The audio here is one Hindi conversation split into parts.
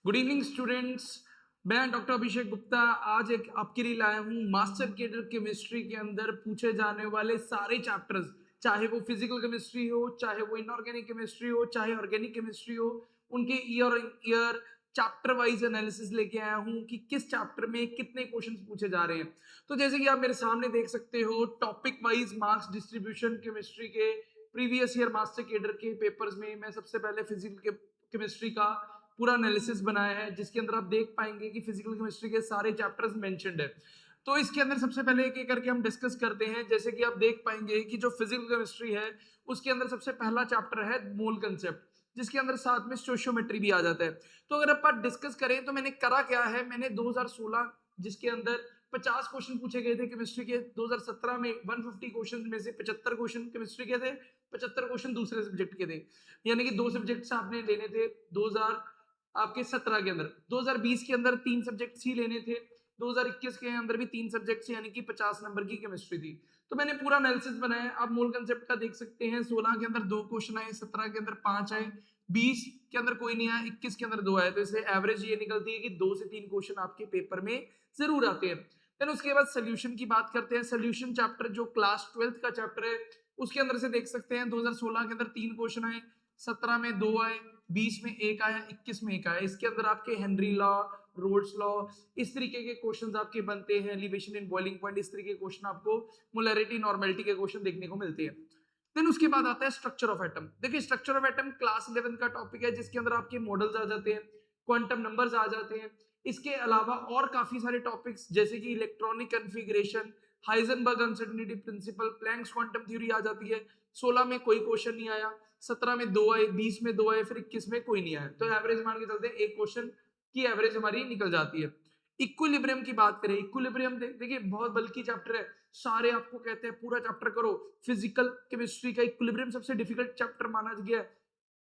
Good evening students. मैं डॉक्टर अभिषेक गुप्ता आज एक आपके लिए लाया हूँ मास्टर केडर केमिस्ट्री के अंदर पूछे जाने वाले सारे चैप्टर्स, चाहे वो फिजिकल केमिस्ट्री हो, चाहे वो इनऑर्गेनिक केमिस्ट्री हो, चाहे ऑर्गेनिक केमिस्ट्री हो, उनके year year chapter wise analysis लेके आया हूँ कि किस चैप्टर में कितने क्वेश्चंस पूछे जा रहे हैं। तो जैसे कि आप मेरे सामने देख सकते हो, topic wise marks distribution chemistry के प्रीवियस ईयर मास्टर केडर के पेपर्स में मैं सबसे पहले फिजिकल केमिस्ट्री का पूरा एनालिसिस बनाया है, जिसके अंदर आप देख पाएंगे कि फिजिकल केमिस्ट्री के सारे चैप्टर्स मेंशन्ड है। तो इसके अंदर सबसे पहले एक एक करके हम डिस्कस करते हैं। जैसे कि आप देख पाएंगे कि जो फिजिकल केमिस्ट्री है उसके अंदर सबसे पहला चैप्टर है मोल कंसेप्ट, जिसके अंदर साथ में स्टोइशियोमेट्री भी आ जाता है। तो अगर अपन डिस्कस करें तो मैंने करा क्या है, मैंने 2016 जिसके अंदर 50 क्वेश्चन पूछे गए थे केमिस्ट्री के, 2017 में 150 क्वेश्चन में से 75 क्वेश्चन केमिस्ट्री के थे, 75 क्वेश्चन दूसरे सब्जेक्ट के थे। यानी कि दो सब्जेक्ट्स आपने लेने थे 2000 आपके 17 के अंदर, 2020 के अंदर 3 सब्जेक्ट्स ही लेने थे, 2021 के अंदर भी 3 सब्जेक्ट्स यानी कि 50 नंबर की केमिस्ट्री थी। तो मैंने पूरा एनालिसिस बनाया। आप मूल कंसेप्ट का देख सकते हैं, 16 के अंदर 2 क्वेश्चन आए, 17 के अंदर 5 आए, 20 के अंदर कोई नहीं आया, 21 के अंदर 2 आए। तो इससे एवरेज ये निकलती है कि 2 से 3 क्वेश्चन आपके पेपर में जरूर आते हैं। देन उसके बाद सोल्यूशन की बात करते हैं। सोल्यूशन चैप्टर जो क्लास 12th का चैप्टर है उसके अंदर से देख सकते हैं 2016 के अंदर 3 क्वेश्चन आए, 17 में 2 आए, 20 में 1 आया, 21 में 1 आया। इसके अंदर आपके हेनरी लॉ, रोड्स लॉ, इस तरीके के क्वेश्चंस आपके बनते हैं, एलिवेशन इन बॉइलिंग पॉइंट, इस तरीके के क्वेश्चन आपको मोलैरिटी नॉर्मेलिटी के क्वेश्चन देखने को मिलते हैं। देन उसके बाद आता है स्ट्रक्चर ऑफ एटम। देखिए स्ट्रक्चर ऑफ एटम क्लास 11 का टॉपिक है, जिसके अंदर आपके मॉडल्स आ जाते हैं, क्वांटम नंबर्स आ जाते हैं। इसके अलावा और काफी सारे टॉपिक्स जैसे कि electronic configuration, Heisenberg uncertainty principle, Planck's quantum theory आ जाती है। 16 में कोई क्वेश्चन नहीं आया, 17 में 2 आए, 20 में 2 आए, फिर 21 में कोई नहीं आया। तो एवरेज मान के चलते हैं एक क्वेश्चन की एवरेज हमारी निकल जाती है। इक्विलिब्रियम की बात करें, इक्विलिब्रियम देखिए बहुत बल्कि चैप्टर है, सारे आपको कहते हैं पूरा चैप्टर करो। फिजिकल केमिस्ट्री का इक्विलिब्रियम सबसे डिफिकल्ट चैप्टर माना गया है।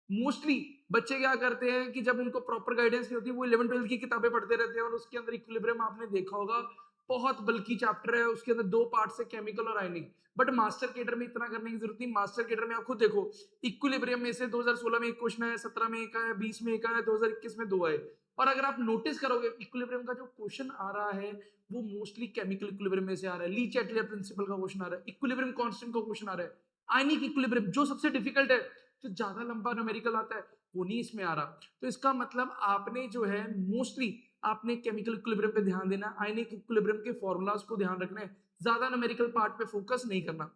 मोस्टली बच्चे क्या करते हैं कि जब उनको प्रॉपर गाइडेंस नहीं होती, वो 11 12 की किताबें पढ़ते रहते हैं, और उसके अंदर इक्विलिब्रियम आपने देखा होगा बहुत बल्कि चैप्टर है, उसके अंदर 2 पार्ट्स है, केमिकल और आयनिक। बट मास्टर केडर में इतना करने की जरूरत नहीं। मास्टर केडर में आप खुद देखो, इक्विलिब्रियम में से 2016 में एक क्वेश्चन आया, 17 में एक आया, 20 में एक आया, 2021 में 2 आए। और अगर आप नोटिस करोगे इक्विलिब्रियम का जो क्वेश्चन आ रहा है वो मोस्टली केमिकल इक्विलिब्रियम में से आ रहा है। ली चैटलियर प्रिंसिपल का क्वेश्चन आ रहा है, इक्विलिब्रियम कांस्टेंट का क्वेश्चन आ रहा है, आयनिक इक्विलिब्रियम जो सबसे डिफिकल्ट है, जो ज्यादा लंबा न्यूमेरिकल आता है, वो नहीं इसमें आ रहा। तो इसका मतलब आपने जो है मोस्टली आपने केमिकल इक्विलिब्रियम पे ध्यान देना, आयनिक इक्विलिब्रियम के फॉर्मूलाज को ध्यान रखना है, ज्यादा न्यूमेरिकल पार्ट पे फोकस नहीं करना।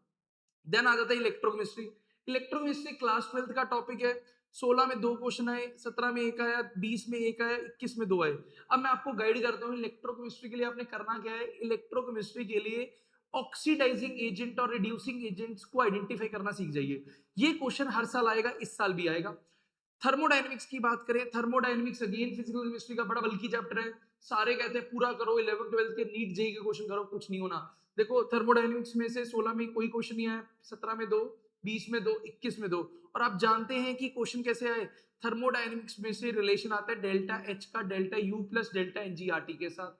देन आ जाता है इलेक्ट्रोकेमिस्ट्री। इलेक्ट्रोकेमिस्ट्री क्लास 12th का टॉपिक है। 16 में 2 क्वेश्चन आए, 17 में 1 आया, 20 में 1 आया, 21 में 2 आए। अब मैं आपको गाइड करता हूँ इलेक्ट्रोकेमिस्ट्री के लिए आपने करना क्या है। इलेक्ट्रोकेमिस्ट्री के लिए ऑक्सीडाइजिंग एजेंट और रिड्यूसिंग एजेंट्स को आइडेंटिफाई करना सीख जाइए। ये क्वेश्चन हर साल आएगा, इस साल भी आएगा। थर्मोडायनेमिक्स की बात करें, थर्मोडायनेमिक्स अगेन फिजिकल केमिस्ट्री का बड़ा बल्कि चैप्टर है। सारे कहते हैं पूरा करो, 11 12 के नीट जेई के क्वेश्चन करो, कुछ नहीं होना। देखो थर्मोडायनेमिक्स में से 16 में कोई क्वेश्चन नहीं आया, 17 में 2, 20 में 2, 21 में 2। और आप जानते हैं कि क्वेश्चन कैसे आए। थर्मोडायनेमिक्स में से रिलेशन आता है डेल्टा एच का डेल्टा यू प्लस डेल्टा एनजीआरटी के साथ।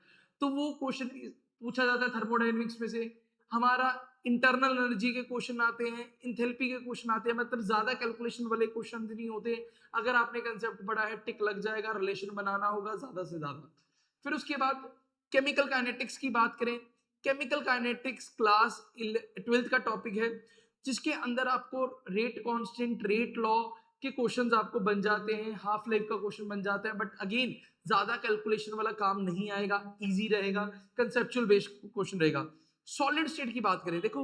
तो वो क्वेश्चन पूछा जाता है थर्मोडायनेमिक्स में से। हमारा इंटरनल एनर्जी के क्वेश्चन आते हैं, इंथैल्पी के क्वेश्चन आते हैं, मतलब ज्यादा कैलकुलेशन वाले क्वेश्चन नहीं होते। अगर आपने कंसेप्ट पढ़ा है टिक लग जाएगा, रिलेशन बनाना होगा ज्यादा से ज्यादा। फिर उसके बाद केमिकल काइनेटिक्स की बात करें। केमिकल काइनेटिक्स क्लास 12th का टॉपिक है, जिसके अंदर आपको रेट कांस्टेंट, रेट लॉ के क्वेश्चंस आपको बन जाते हैं, हाफ लाइफ का क्वेश्चन बन जाता है। बट अगेन ज्यादा कैलकुलेशन वाला काम नहीं आएगा, इजी रहेगा, कंसेप्चुअल बेस्ड क्वेश्चन रहेगा। सॉलिड स्टेट की बात करें, देखो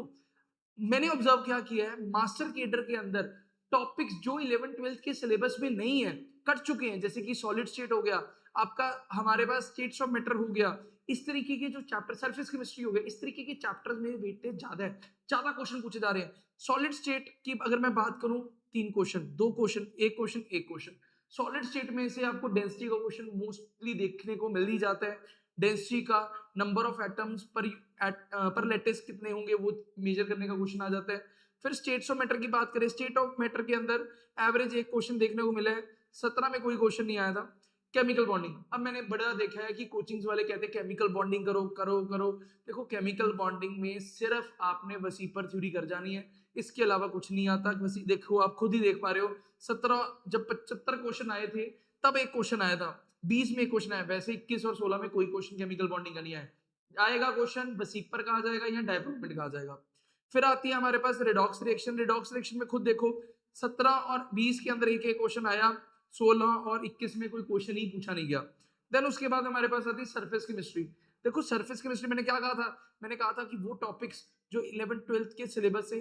मैंने ऑब्जर्व क्या किया है, मास्टर केडर के अंदर टॉपिक्स जो 11 12 के सिलेबस में नहीं है, कट चुके हैं। जैसे कि सॉलिड स्टेट हो गया आपका, हमारे पास स्टेट्स ऑफ मैटर हो गया, इस तरीके के जो चैप्टर, सरफेस केमिस्ट्री हो गया, इस तरीके के चैप्टर्स में वेटेज ज्यादा है, ज्यादा क्वेश्चन पूछे जा रहे हैं। सॉलिड स्टेट की अगर मैं बात करूं, 3 question, 2 question, 1 question, 1 question. Solid state में से आपको डेंसिटी का क्वेश्चन मोस्टली देखने को मिल ही जाता है। डेंसिटी का, number of atoms per lattice कितने होंगे वो मेजर करने का क्वेश्चन आ जाता है। फिर स्टेट्स ऑफ मैटर की बात करें, स्टेट ऑफ मैटर के अंदर एवरेज एक क्वेश्चन देखने को मिला है, 17 में कोई क्वेश्चन नहीं आया था। केमिकल बॉन्डिंग, अब मैंने बड़ा देखा है कि कोचिंग्स वाले कहते हैं केमिकल बॉन्डिंग करो करो करो। देखो केमिकल बॉन्डिंग में सिर्फ आपने वसीपर थ्योरी कर जानी है, इसके अलावा कुछ नहीं आता। देखो आप खुद ही देख पा रहे हो, 17 जब 75 क्वेश्चन आए थे तब एक क्वेश्चन आया था। 20 में क्वेश्चन आया, वैसे 21 और 16 में कोई क्वेश्चन केमिकल बॉन्डिंग का नहीं आया। आएगा क्वेश्चन वसीपर का आ जाएगा या डायप्रोपेंट का आ जाएगा। फिर आती है हमारे पास रिडॉक्स रिएक्शन। रिडॉक्स रिएक्शन में खुद देखो 17 और 20 के अंदर एक एक क्वेश्चन आया, 16 और 21 में कोई क्वेश्चन ही पूछा नहीं गया। देन उसके बाद हमारे पास आती है सरफेस केमिस्ट्री। देखो सरफेस केमिस्ट्री मैंने क्या कहा था, मैंने कहा था कि वो टॉपिक्स जो 11th-12th के सिलेबस से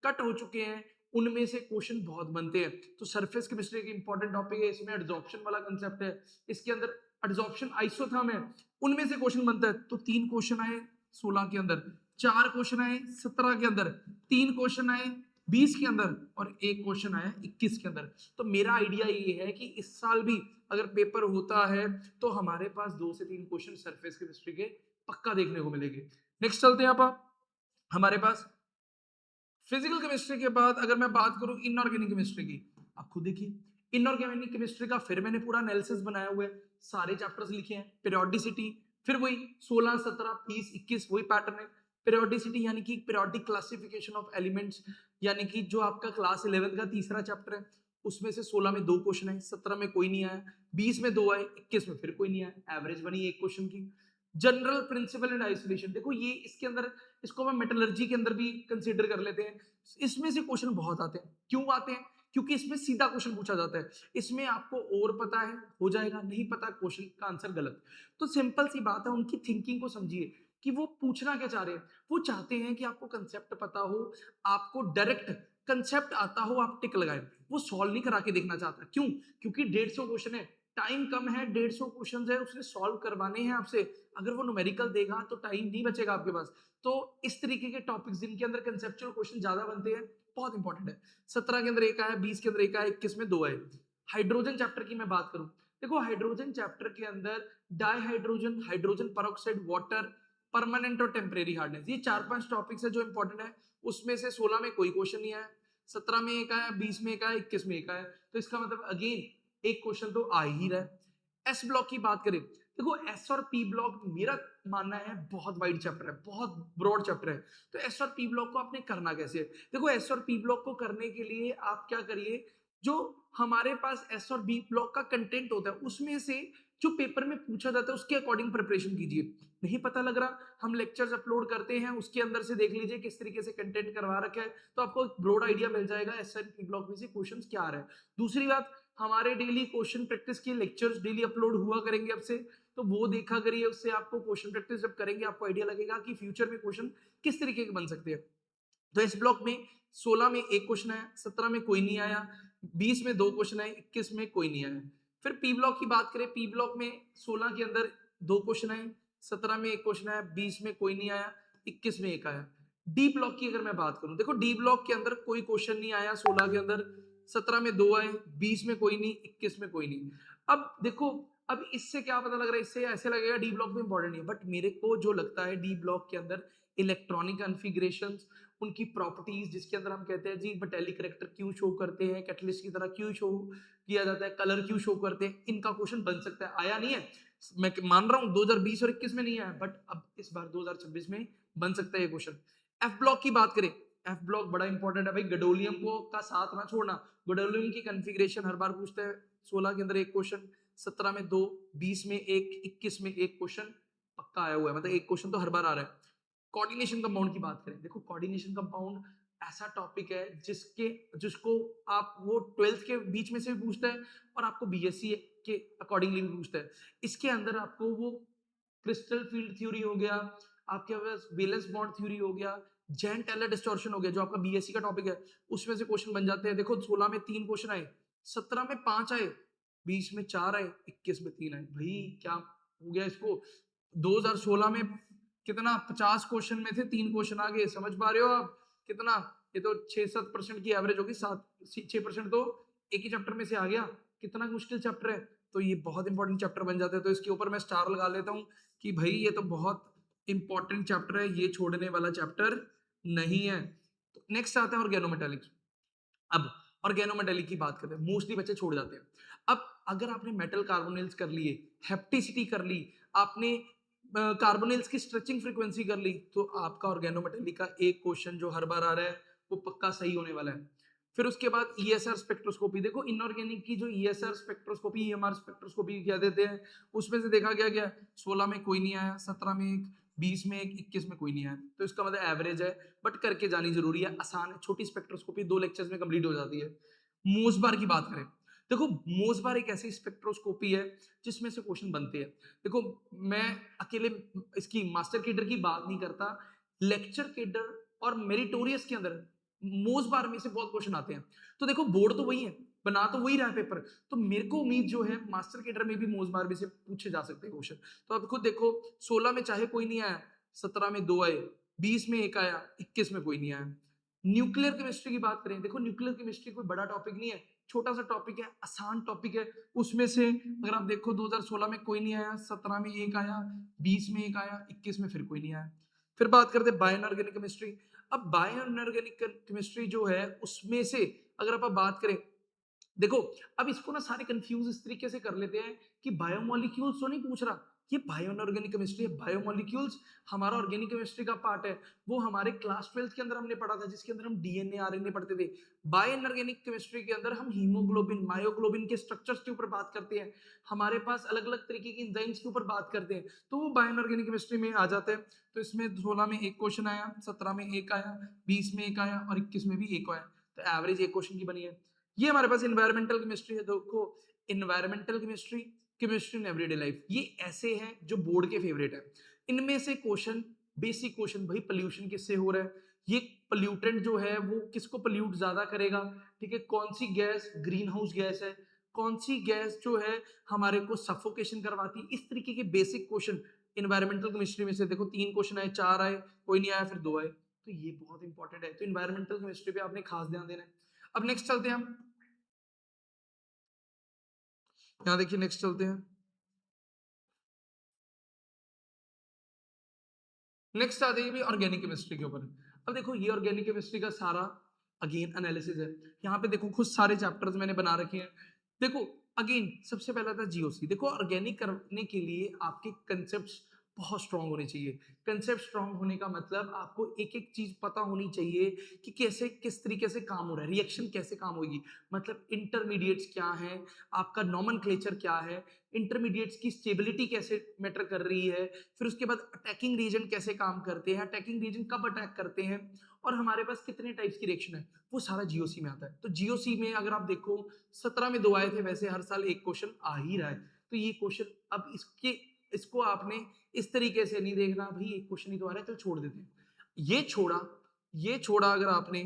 कट हो चुके हैं उनमें से क्वेश्चन बहुत बनते हैं। तो सरफेस केमिस्ट्री की इंपॉर्टेंट टॉपिक है, इसमें एडजॉर्प्शन वाला कंसेप्ट है, इसके अंदर एडजॉर्प्शन आइसोथर्म है, उनमें से क्वेश्चन बनता है। तो 3 क्वेश्चन आए 16 के अंदर, 4 क्वेश्चन आए 17 के अंदर, 3 क्वेश्चन आए 20 के अंदर और 1 क्वेश्चन आया 21 के अंदर। तो मेरा आइडिया ये है कि इस साल भी अगर पेपर होता है तो हमारे पास 2 से 3 क्वेश्चन सरफेस केमिस्ट्री के पक्का देखने को मिलेंगे। नेक्स्ट चलते हैं आप हमारे पास फिजिकल केमिस्ट्री के बाद अगर मैं बात करूं इनऑर्गेनिक केमिस्ट्री की, आप खुद देखिए इनऑर्गेनिक केमिस्ट्री का फिर मैंने पूरा एनालिसिस बनाया हुआ है, सारे चैप्टर्स लिखे हैं। पीरियोडिसिटी, फिर वही 16, 17, 20, 21 वही पैटर्न है। पीरियोडिसिटी यानी कि पीरियोडिक क्लासिफिकेशन ऑफ एलिमेंट्स, यानी कि जो आपका क्लास 11 का तीसरा चैप्टर है उसमें से 16 में 2 क्वेश्चन है, 17 में कोई नहीं आया, 20 में 2 आए, 21 में फिर कोई नहीं आया, एवरेज बनी एक क्वेश्चन की। जनरल प्रिंसिपल एंड आइसोलेशन, देखो ये इसके अंदर, इसको हम मेटलर्जी के अंदर भी कंसीडर कर लेते हैं। इसमें से क्वेश्चन बहुत आते हैं। क्यों आते हैं? क्योंकि इसमें सीधा क्वेश्चन पूछा जाता है। इसमें आपको और पता है हो जाएगा, नहीं पता क्वेश्चन का आंसर गलत। तो सिंपल सी बात है, उनकी थिंकिंग को समझिए कि वो पूछना क्या चाह रहे हैं। वो चाहते हैं कि आपको कंसेप्ट पता हो, आपको डायरेक्ट कंसेप्ट आता हो, आप टिक लगाए। वो सॉल्व नहीं करा के देखना चाहता। क्यों? क्योंकि 150 क्वेश्चन है, टाइम कम है, 150 क्वेश्चन है, उसने सॉल्व करवाने हैं आपसे। अगर वो न्यूमेरिकल देगा तो टाइम नहीं बचेगा आपके पास। तो इस तरीके के टॉपिक्स जिनके अंदर कंसेप्चुअल क्वेश्चन ज्यादा बनते हैं बहुत इंपॉर्टेंट है। 17 के अंदर एक आया, 20 के अंदर एक आया, 21 में 2 आए। हाइड्रोजन चैप्टर की मैं बात करूं, देखो हाइड्रोजन चैप्टर के अंदर dihydrogen, hydrogen peroxide, water, permanent और टेम्परेरी हार्डनेस, ये 4-5 टॉपिक्स है जो इंपॉर्टेंट है। उसमें से 16 में कोई क्वेश्चन नहीं आया, 17 में एक आया, 20 में एक आया, 21 में एक आया। तो इसका मतलब अगेन एक क्वेश्चन तो आ ही रहा है। एस ब्लॉक की बात करें, देखो एस और पी ब्लॉक मेरा मानना है बहुत वाइड चैप्टर है, बहुत ब्रॉड चैप्टर है। तो एस और पी ब्लॉक को आपने करना कैसे है? देखो एस और पी ब्लॉक को करने के लिए आप क्या करिए, जो हमारे पास एस और बी ब्लॉक का कंटेंट होता है उसमें से जो पेपर में पूछा जाता है उसके अकॉर्डिंग प्रिपरेशन कीजिए। नहीं पता लग रहा, हम लेक्चर्स अपलोड करते हैं, उसके अंदर से देख लीजिए किस तरीके से कंटेंट करवा रखा है, तो आपको एक ब्रॉड आइडिया मिल जाएगा एस और पी ब्लॉक में से क्वेश्चंस क्या आ रहे हैं। दूसरी बात, हमारे डेली क्वेश्चन प्रैक्टिस के लेक्चर्स डेली अपलोड हुआ करेंगे अब से, तो वो देखा करिए, उससे आपको क्वेश्चन प्रैक्टिस जब करेंगे आपको आइडिया लगेगा कि फ्यूचर में क्वेश्चन किस तरीके के बन सकते हैं। तो इस ब्लॉक में 16 में एक क्वेश्चन आया, 17 में कोई नहीं आया, 20 में 2 क्वेश्चन आए, 21 में कोई नहीं आया। फिर पी ब्लॉक की बात करें, पी ब्लॉक में 16 के अंदर 2 क्वेश्चन आए, 17 में एक क्वेश्चन आया, 20 में कोई नहीं आया, 21 में एक आया। डी ब्लॉक की अगर मैं बात करूं, देखो डी ब्लॉक के अंदर कोई क्वेश्चन नहीं आया 16 के अंदर, 17 में 2 आए, 20 में कोई नहीं, 21 में कोई नहीं। अब देखो, अब इससे क्या पता लग रहा है, इससे ऐसे लगेगा डी ब्लॉक में इंपॉर्टेंट नहीं है, बट मेरे को जो लगता है डी ब्लॉक के अंदर इलेक्ट्रॉनिक कॉन्फ़िगरेशन, उनकी प्रॉपर्टीज, जिसके अंदर हम कहते हैं जी मेटालिक करैक्टर क्यों शो करते हैं, कैटलिस्ट की तरह क्यों शो किया जाता है, कलर क्यों शो करते हैं, इनका क्वेश्चन बन सकता है। आया नहीं है, मैं मान रहा हूं 2020 और 21 में नहीं आया, बट अब इस बार 2026 में बन सकता है ये क्वेश्चन। एफ ब्लॉक की बात करें, एफ ब्लॉक बड़ा इंपॉर्टेंट है भाई, गडोलियम को का साथ ना छोड़ना। गडोलियम की कॉन्फ़िगरेशन हर बार पूछते हैं, 16 के अंदर एक क्वेश्चन, 17 में 2, 20 में एक, 21 में एक क्वेश्चन पक्का आया हुआ है, मतलब एक क्वेश्चन तो हर बार आ रहा है। कोऑर्डिनेशन कंपाउंड की बात करें, देखो कोऑर्डिनेशन कंपाउंड ऐसा टॉपिक है जिसको आप वो 12th के बीच में से भी पूछता है और आपको बीएससी के अकॉर्डिंगली भी पूछता है। इसके अंदर आपको वो क्रिस्टल फील्ड थ्योरी हो गया, आपके पास वैलेंस बॉन्ड थ्योरी हो गया, जैन टेलर डिस्टॉर्शन हो गया, जो आपका बीएससी का टॉपिक है, उसमें से क्वेश्चन बन जाते हैं। देखो 16 में 3 क्वेश्चन आए, 17 में 5 आए, 20 में 4 आए, 21 में 3 आए। भाई क्या हो गया इसको, 2016 में कितना 50 क्वेश्चन में थे 3 क्वेश्चन आ गए, समझ पा रहे हो आप कितना? ये तो 6-7% की एवरेज होगी, 6% तो एक ही चैप्टर में से आ गया। कितना मुश्किल चैप्टर है, तो ये बहुत इंपॉर्टेंट चैप्टर बन जाता है। तो इसके ऊपर मैं स्टार लगा लेता हूँ कि भाई ये तो बहुत इंपॉर्टेंट चैप्टर है, ये छोड़ने वाला चैप्टर नहीं है। तो नेक्स्ट आता है ऑर्गेनोमेटालिक्स। अब ऑर्गेनोमेटालिक की बात करते हैं, मोस्टली बच्चे छोड़ जाते हैं। अब अगर आपने मेटल कार्बोनिल्स कर लिए, हेप्टिसिटी कर ली, आपने कार्बोनिल्स की स्ट्रेचिंग फ्रीक्वेंसी कर ली, तो आपका ऑर्गेनोमेटालिक का एक क्वेश्चन जो हर बार आ रहा है वो पक्का सही होने वाला है। फिर उसके बाद ईएसआर स्पेक्ट्रोस्कोपी, देखो इनऑर्गेनिक की जो ईएसआर स्पेक्ट्रोस्कोपी, ईएमआर स्पेक्ट्रोस्कोपी क्या देते हैं, उसमें से देखा गया क्या 16 में कोई नहीं आया, 17 में एक, 20 में एक, 21 में कोई नहीं आया, तो इसका मतलब एवरेज है, बट करके जानी जरूरी है, आसान है, छोटी स्पेक्ट्रोस्कोपी 2 लेक्चर्स में कंप्लीट हो जाती है। मोसबार की बात करें, देखो मोसबार एक ऐसी स्पेक्ट्रोस्कोपी है जिसमें से क्वेश्चन बनते हैं। देखो मैं अकेले इसकी मास्टर केडर की बात नहीं करता, लेक्चर केडर और मेरिटोरियस के अंदर मोस्ट बार में से बहुत क्वेश्चन आते हैं। तो देखो बोर्ड तो वही है, बना तो वही रहा है पेपर, तो मेरे को उम्मीद जो है मास्टर केडर में भी मोस्ट बार में से पूछे जा सकते हैं क्वेश्चन। तो अब खुद देखो 16 में चाहे कोई नहीं आया, 17 में 2 आए, 20 में 1 आया, 21 में कोई नहीं आया। न्यूक्लियर केमिस्ट्री की बात करें, देखो न्यूक्लियर केमिस्ट्री कोई बड़ा टॉपिक नहीं है, छोटा सा टॉपिक है, आसान टॉपिक है। उसमें से अगर आप देखो 2016 में कोई नहीं आया, 17 में 1 आया, 20 में 1 आया, 21 में फिर कोई नहीं आया। फिर बात करते हैं बायोइनऑर्गेनिक केमिस्ट्री। अब बायोइनऑर्गेनिक केमिस्ट्री जो है उसमें से अगर आप बात करें, देखो अब इसको ना सारे कंफ्यूज इस तरीके से कर लेते हैं कि बायोमोलिक्यूल्स तो नहीं पूछ रहा, ये बायोइनऑर्गेनिक केमिस्ट्री है, बायोमोलिक्यूल्स हमारा ऑर्गेनिक केमिस्ट्री का पार्ट है, वो हमारे क्लास 12th के अंदर हमने पढ़ा था, जिसके अंदर हम डीएनए आरएनए पढ़ते थे। बायोइनऑर्गेनिक केमिस्ट्री के अंदर हम हीमोग्लोबिन मायोग्लोबिन के स्ट्रक्चर्स के ऊपर बात करते हैं, हमारे पास अलग अलग तरीके की एंजाइम्स के ऊपर बात करते हैं, तो वो बायोइनऑर्गेनिक केमिस्ट्री में आ जाता है। तो इसमें 16 में एक क्वेश्चन आया, 17 में एक आया, 20 में एक आया और 21 में भी एक आया, तो एवरेज एक क्वेश्चन की बनी है। ये हमारे पास इन्वायरमेंटल केमिस्ट्री है। देखो environmental chemistry, chemistry in everyday life, ये ऐसे हैं जो बोर्ड के फेवरेट है। इनमें से क्वेश्चन, बेसिक क्वेश्चन, भाई पोल्यूशन किससे हो रहा है, ये पोल्यूटेंट जो है वो किसको पोल्यूट ज्यादा करेगा, ठीक है, कौन सी गैस ग्रीन हाउस गैस है, कौन सी गैस जो है हमारे को सफोकेशन करवाती है, इस तरीके के बेसिक क्वेश्चन इन्वायरमेंटल केमिस्ट्री में से देखो 3 क्वेश्चन आए, 4 आए, कोई नहीं आया, फिर 2 आए, तो ये बहुत इंपॉर्टेंट है। तो इन्वायरमेंटल केमिस्ट्री पे आपने खास ध्यान देना है। अब नेक्स्ट चलते हैं हम, यहाँ देखिए नेक्स्ट चलते हैं, नेक्स्ट आ जाइए ऑर्गेनिक केमिस्ट्री के ऊपर। अब देखो ये ऑर्गेनिक केमिस्ट्री का सारा अगेन एनालिसिस है। यहाँ पे देखो खुद सारे चैप्टर्स मैंने बना रखे हैं। देखो अगेन सबसे पहला था जीओसी। देखो ऑर्गेनिक करने के लिए आपके कंसेप्ट बहुत स्ट्रांग होने चाहिए। कंसेप्ट स्ट्रांग होने का मतलब आपको एक एक चीज पता होनी चाहिए कि कैसे किस तरीके से काम हो रहा है, रिएक्शन कैसे काम होगी, मतलब इंटरमीडिएट्स क्या है, आपका नॉमेनक्लेचर क्या है, इंटरमीडिएट्स की स्टेबिलिटी कैसे मैटर कर रही है, फिर उसके बाद अटैकिंग रीजन कैसे काम करते हैं, अटैकिंग रीजन कब अटैक करते हैं, और हमारे पास कितने टाइप्स की रिएक्शन है, वो सारा जीओसी में आता है। तो जीओसी में अगर आप देखो 17 में 2 आए थे, वैसे हर साल एक क्वेश्चन आ ही रहा है। तो ये क्वेश्चन अब इसको आपने इस तरीके से नहीं देखना भाई एक क्वेश्चन ही तो आ रहा है, चल छोड़ देते हैं, ये छोड़ा अगर आपने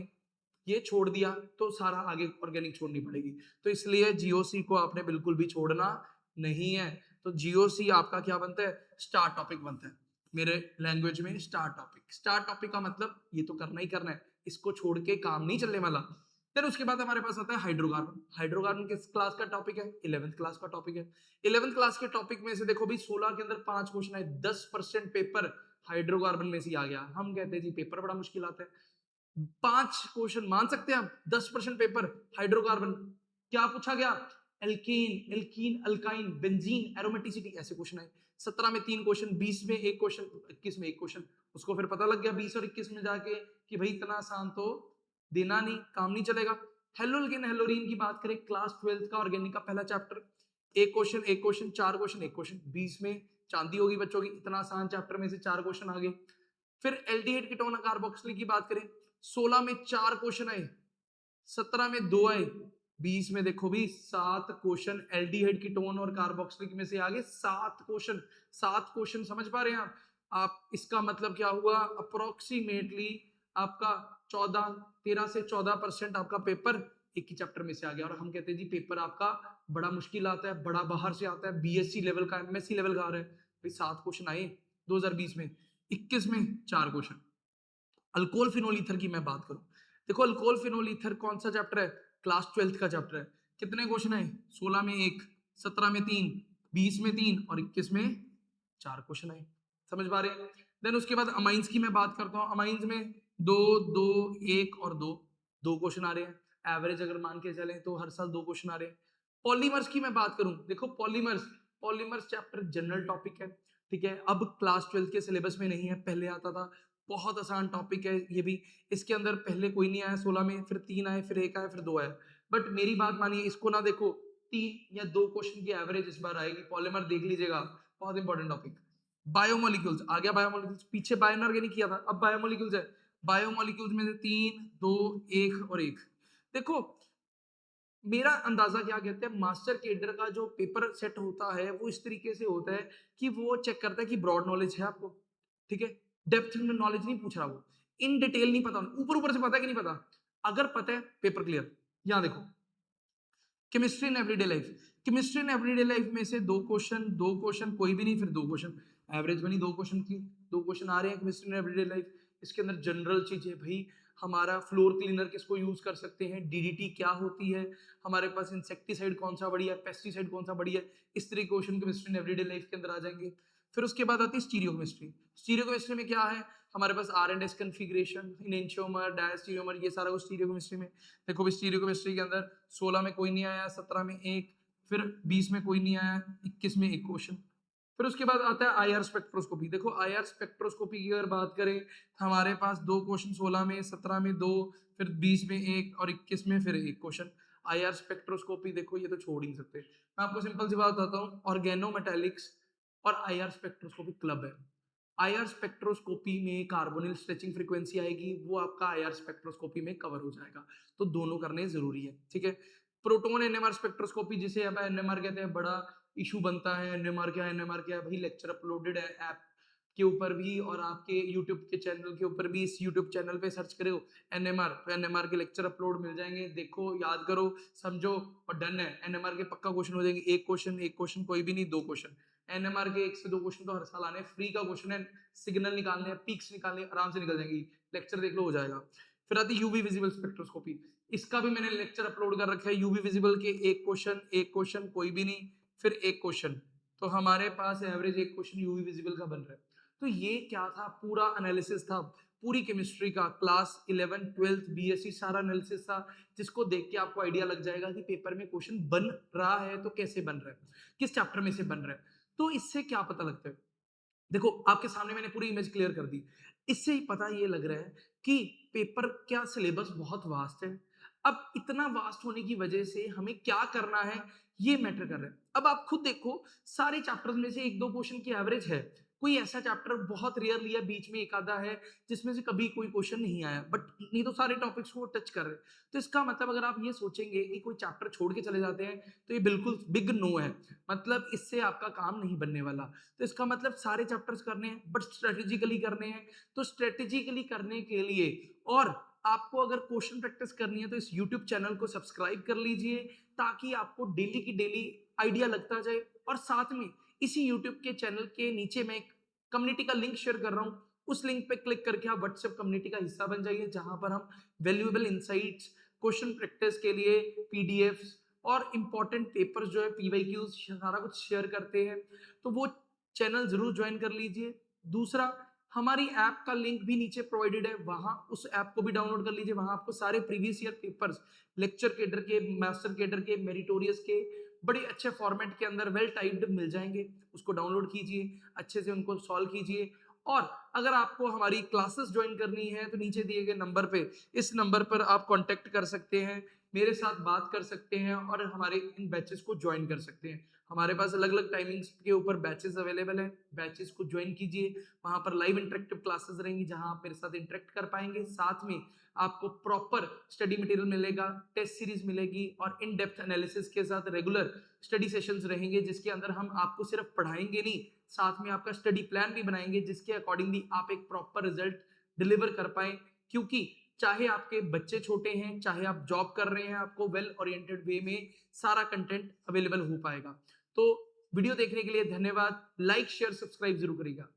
ये छोड़ दिया तो सारा आगे ऑर्गेनिक छोड़नी पड़ेगी। तो इसलिए जीओसी को आपने बिल्कुल भी छोड़ना नहीं है। तो जीओसी आपका क्या बनता है, स्टार टॉपिक बनता है, मेरे लैंग्वेज में स्टार टॉपिक। स्टार टॉपिक का मतलब ये तो करना ही करना है, इसको छोड़ के काम नहीं चलने वाला। फिर उसके बाद हमारे पास आता है हाइड्रोकार्बन। हाइड्रोकार्बन किस क्लास का टॉपिक है, 11th क्लास का टॉपिक है। 11th क्लास के टॉपिक में से देखो भी 16 के अंदर 5 क्वेश्चन है, 10% पेपर हाइड्रोकार्बन में से आ गया। हम कहते हैं जी पेपर बड़ा मुश्किल आता है, 5 क्वेश्चन मान सकते हैं आप, 10% पेपर हाइड्रोकार्बन। क्या पूछा गया, alkane, alkene, alkyne, benzene, aromaticity, ऐसे क्वेश्चन है। 17 में 3 क्वेश्चन, 20 में एक क्वेश्चन, 21 में एक क्वेश्चन। उसको फिर पता लग गया 20 और 21 में जाके कि भाई इतना आसान तो देना नहीं, काम नहीं चलेगा। हेलोल्केन हेलोरीन की बात करें, क्लास 12th का ऑर्गेनिक का पहला चैप्टर, एक क्वेश्चन एक क्वेश्चन, 4 क्वेश्चन एक क्वेश्चन, 20 में चांदी होगी बच्चों की, इतना आसान चैप्टर में से 4 क्वेश्चन आ गए। फिर एल्डिहाइड कीटोन कार्बोक्सिलिक की बात करें, 16 में 4 क्वेश्चन आए, 17 में 2 आए, 20 में देखो भी 7 क्वेश्चन एल्डिहाइड कीटोन और कार्बोक्सिलिक में से आ गए 7 क्वेश्चन। 7 क्वेश्चन समझ पा रहे हैं आप इसका मतलब क्या हुआ, अप्रोक्सीमेटली आपका 14 13 से 14% आपका पेपर एक ही चैप्टर में से आ गया। और हम कहते हैं जी पेपर आपका बड़ा मुश्किल आता है, बड़ा बाहर से आता है, बीएससी लेवल का, एमएससी लेवल का आ रहा है। भाई 7 क्वेश्चन आए 2020 में, 21 में 4 क्वेश्चन। अल्कोहल फिनोल ईथर की मैं बात करूं, देखो अल्कोहल फिनोल ईथर कौन सा चैप्टर है, क्लास 12th का चैप्टर है। कितने क्वेश्चन है, 16 में 1, 17 में 3, 20 में 3 और 21 में 4 क्वेश्चन है। समझ पा रहे हैं। देन उसके बाद अमाइंस की मैं बात करता हूं, अमाइंस में 2 2 1 और 2 2 क्वेश्चन आ रहे हैं, एवरेज अगर मान के चलें तो हर साल 2 क्वेश्चन आ रहे हैं। पॉलीमर्स की मैं बात करूं, देखो polymers, polymers chapter general topic है, ठीक है, अब क्लास 12th के सिलेबस में नहीं है, पहले आता था। बहुत आसान टॉपिक है ये भी। इसके अंदर पहले कोई नहीं आया 16 में, फिर 3 आए, फिर 1 आया, फिर 2 आया। बट मेरी बात मानिए, इसको ना देखो, 3 या 2 क्वेश्चन की एवरेज इस बार आएगी। पॉलीमर देख लीजिएगा, बहुत इंपॉर्टेंट टॉपिक। बायोमोलिक्यूल्स आ गया, बायोमोलिक्यूल्स पीछे बायोइनऑर्गेनिक किया था, अब बायोमोलिक्यूल्स है। बायोमोलिक्यूल्स में से 3, 2, 1 और 1। देखो, मेरा अंदाजा क्या कहते हैं, मास्टर केडर का जो पेपर सेट होता है वो इस तरीके से होता है कि वो चेक करता है कि ब्रॉड नॉलेज है आपको, ठीक है, डेप्थ में नॉलेज नहीं पूछ रहा वो, इन डिटेल नहीं पता, ऊपर ऊपर से पता है कि नहीं पता। अगर पता है, पेपर क्लियर। यहां देखो, chemistry in everyday life, chemistry in everyday life में से 2 क्वेश्चन, 2 क्वेश्चन, कोई भी नहीं, फिर 2 क्वेश्चन, एवरेज बनी 2 क्वेश्चन की। 2 क्वेश्चन आ रहे हैं केमिस्ट्री इन एवरीडे लाइफ। इसके अंदर जनरल चीज है भाई, हमारा फ्लोर क्लीनर किसको यूज कर सकते हैं, डीडीटी क्या होती है, हमारे पास इंसेक्टिसाइड कौन सा बढ़िया है, पेस्टिसाइड कौन सा बढ़िया है, इस तरह के question chemistry in everyday life के अंदर आ जाएंगे। फिर उसके बाद आती है स्टीरियो केमिस्ट्री। स्टीरियो केमिस्ट्री में क्या है, हमारे पास R and S configuration, enantiomer, diastereomer, ये सारा कुछ स्टीरियो केमिस्ट्री में। देखो स्टीरियो केमिस्ट्री के अंदर 16 में कोई नहीं आया, 17 में 1, फिर 20 में कोई नहीं आया, 21 में 1 क्वेश्चन। फिर उसके बाद आता है आईआर स्पेक्ट्रोस्कोपी। देखो आईआर स्पेक्ट्रोस्कोपी की अगर बात करें, हमारे पास 2 क्वेश्चन 16 में, 17 में 2, फिर 20 में 1 और 21 में फिर 1 क्वेश्चन। आईआर स्पेक्ट्रोस्कोपी देखो, ये तो छोड़ ही नहीं सकते। मैं आपको सिंपल सी बात बताता हूँ, ऑर्गेनोमेटेलिक्स और आईआर स्पेक्ट्रोस्कोपी क्लब है। आईआर स्पेक्ट्रोस्कोपी में कार्बोनिल स्ट्रेचिंग फ्रीक्वेंसी आएगी, वो आपका आईआर स्पेक्ट्रोस्कोपी में कवर हो जाएगा। तो दोनों करने जरूरी है, ठीक है। प्रोटोन एनएमआर स्पेक्ट्रोस्कोपी, जिसे अब एनएमआर कहते हैं, बड़ा इशू बनता है, एनएमआर क्या है, एनएमआर क्या है। भाई लेक्चर अपलोडेड है ऐप के ऊपर भी और आपके यूट्यूब के चैनल के ऊपर भी। इस यूट्यूब चैनल पे सर्च करो एनएमआर, तो एनएमआर के लेक्चर अपलोड मिल जाएंगे। देखो, याद करो, समझो और डन है। एनएमआर के पक्का क्वेश्चन हो जाएंगे, 1 क्वेश्चन, 1 क्वेश्चन कोई भी नहीं, 2 क्वेश्चन। एनएमआर के 1 से 2 क्वेश्चन तो हर साल आने, फ्री का क्वेश्चन है, सिग्नल निकालने हैं, पीक्स निकालने हैं, आराम से निकल जाएंगी। लेक्चर देख लो, हो जाएगा। फिर आती है यूवी विजिबल स्पेक्ट्रोस्कोपी। इसका भी मैंने लेक्चर अपलोड कर रखा है। यूवी विजिबल के 1 क्वेश्चन, 1 क्वेश्चन कोई भी नहीं, फिर 1 क्वेश्चन। तो हमारे पास एवरेज 1 क्वेश्चन यूवी विजिबल का बन रहा है। तो ये क्या था, पूरा एनालिसिस था, पूरी केमिस्ट्री का, क्लास 11, 12, बीएससी सारा एनालिसिस था, जिसको देख के आपको आइडिया लग जाएगा कि पेपर में क्वेश्चन बन रहा है तो कैसे बन रहा है, किस चैप्टर में से बन रहा है। तो इससे क्या पता लगता है, देखो आपके सामने मैंने पूरी इमेज क्लियर कर दी। इससे ही पता ये लग रहा है कि पेपर क्या सिलेबस बहुत वास्ट है। अब इतना वास्ट होने की वजह से हमें क्या करना है, ये मैटर कर रहा है। अब आप खुद देखो, सारे चैप्टर्स में से 1-2 क्वेश्चन की एवरेज है। कोई ऐसा चैप्टर बहुत रेयरली या बीच में एक आधा है जिसमें से कभी कोई क्वेश्चन नहीं आया, बट नहीं तो सारे टॉपिक्स को टच कर रहे हैं। तो इसका मतलब अगर आप ये सोचेंगे कि कोई चैप्टर छोड़ के चले जाते हैं, तो ये बिल्कुल बिग नो है। मतलब इससे आपका काम नहीं बनने वाला। तो इसका मतलब सारे चैप्टर्स करने हैं, बट स्ट्रेटेजिकली करने हैं। तो स्ट्रेटेजिकली करने के लिए, और आपको अगर क्वेश्चन प्रैक्टिस करनी है, तो इस यूट्यूब चैनल को सब्सक्राइब कर लीजिए, ताकि आपको डेली की डेली आइडिया लगता जाए। और साथ में इसी यूट्यूब के चैनल के नीचे मैं एक कम्युनिटी का लिंक शेयर कर रहा हूँ। उस लिंक पे क्लिक करके आप व्हाट्सएप कम्युनिटी का हिस्सा बन जाइए, जहां पर हम वैल्यूएबल इंसाइट्स, क्वेश्चन प्रैक्टिस के लिए पीडीएफ्स और इंपॉर्टेंट पेपर्स जो है, पीवाईक्यूज, सारा कुछ शेयर करते हैं। तो वो चैनल जरूर ज्वाइन कर लीजिए। दूसरा, हमारी ऐप का लिंक भी नीचे प्रोवाइडेड है, वहां उस ऐप को भी डाउनलोड कर लीजिए। वहां आपको सारे previous year papers, lecture cadre के, मास्टर केडर के, मेरिटोरियस के, बड़े अच्छे फॉर्मेट के अंदर वेल टाइप्ड मिल जाएंगे। उसको डाउनलोड कीजिए, अच्छे से उनको सॉल्व कीजिए। और अगर आपको हमारी क्लासेस ज्वाइन करनी है, तो नीचे दिए गए नंबर पे, इस नंबर पर आप कांटेक्ट कर सकते हैं, मेरे साथ बात कर सकते हैं और हमारे इन बैचेस को ज्वाइन कर सकते हैं। हमारे पास अलग अलग टाइमिंग्स के ऊपर बैचेस अवेलेबल हैं, बैचेस को ज्वाइन कीजिए। वहां पर लाइव इंटरेक्टिव क्लासेस रहेंगी, जहां आप मेरे साथ इंटरेक्ट कर पाएंगे। साथ में आपको प्रॉपर स्टडी मटेरियल मिलेगा, टेस्ट सीरीज मिलेगी और इन डेप्थ एनालिसिस के साथ रेगुलर स्टडी सेशंस रहेंगे, जिसके अंदर हम आपको सिर्फ पढ़ाएंगे नहीं, साथ में आपका स्टडी प्लान भी बनाएंगे, जिसके अकॉर्डिंगली आप एक प्रॉपर रिजल्ट डिलीवर कर पाए। क्योंकि चाहे आपके बच्चे छोटे हैं, चाहे आप जॉब कर रहे हैं, आपको वेल ओरिएंटेड वे में सारा कंटेंट अवेलेबल हो पाएगा। तो वीडियो देखने के लिए धन्यवाद। लाइक शेयर सब्सक्राइब जरूर करिएगा।